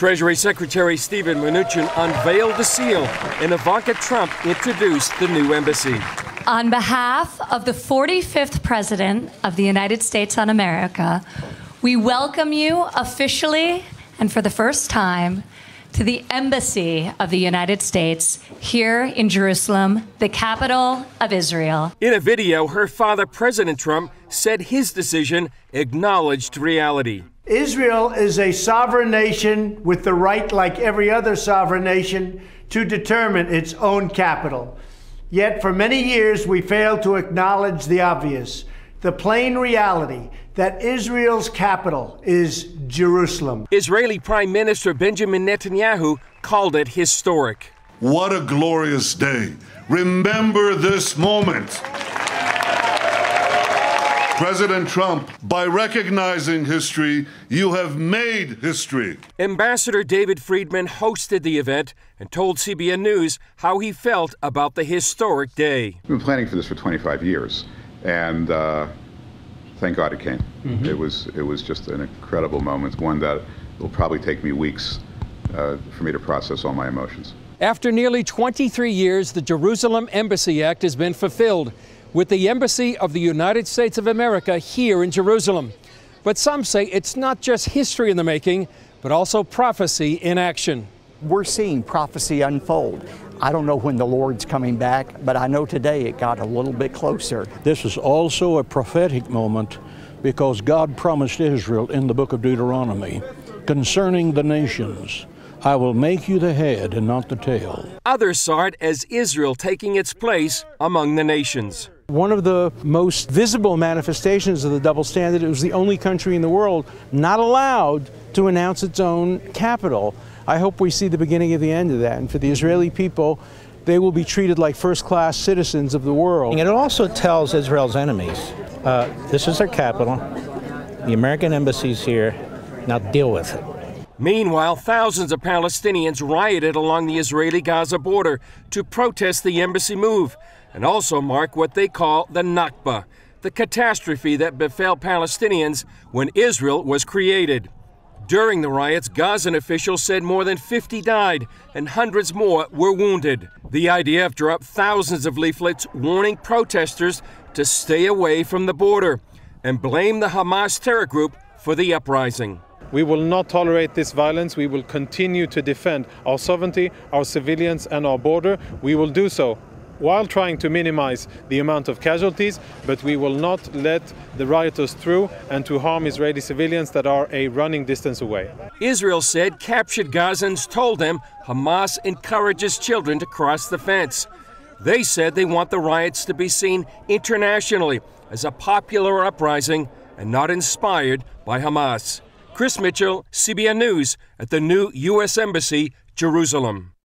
Treasury Secretary Steven Mnuchin unveiled the seal, and Ivanka Trump introduced the new embassy. On behalf of the 45th President of the United States of America, we welcome you officially and for the first time to the Embassy of the United States here in Jerusalem, the capital of Israel. In a video, her father, President Trump, said his decision acknowledged reality. Israel is a sovereign nation with the right, like every other sovereign nation, to determine its own capital. Yet for many years we failed to acknowledge the obvious, the plain reality that Israel's capital is Jerusalem. Israeli Prime Minister Benjamin Netanyahu called it historic. What a glorious day. Remember this moment. President Trump, by recognizing history, you have made history. Ambassador David Friedman hosted the event and told CBN News how he felt about the historic day. We've been planning for this for 25 years, and thank God it came. It was just an incredible moment, one that will probably take me weeks for me to process all my emotions. After nearly 23 years, the Jerusalem Embassy Act has been fulfilled, with the Embassy of the United States of America here in Jerusalem. But some say it's not just history in the making, but also prophecy in action. We're seeing prophecy unfold. I don't know when the Lord's coming back, but I know today it got a little bit closer. This is also a prophetic moment because God promised Israel in the book of Deuteronomy concerning the nations, I will make you the head and not the tail. Others saw it as Israel taking its place among the nations. One of the most visible manifestations of the double standard, it was the only country in the world not allowed to announce its own capital. I hope we see the beginning of the end of that. And for the Israeli people, they will be treated like first-class citizens of the world. It also tells Israel's enemies, this is their capital, the American embassy's here, now deal with it. Meanwhile, thousands of Palestinians rioted along the Israeli-Gaza border to protest the embassy move and also mark what they call the Nakba, the catastrophe that befell Palestinians when Israel was created. During the riots, Gazan officials said more than 50 died and hundreds more were wounded. The IDF drew up thousands of leaflets warning protesters to stay away from the border and blame the Hamas terror group for the uprising. We will not tolerate this violence. We will continue to defend our sovereignty, our civilians, and our border. We will do so while trying to minimize the amount of casualties, but we will not let the rioters through and to harm Israeli civilians that are a running distance away. Israel said captured Gazans told them Hamas encourages children to cross the fence. They said they want the riots to be seen internationally as a popular uprising and not inspired by Hamas. Chris Mitchell, CBN News at the new U.S. Embassy, Jerusalem.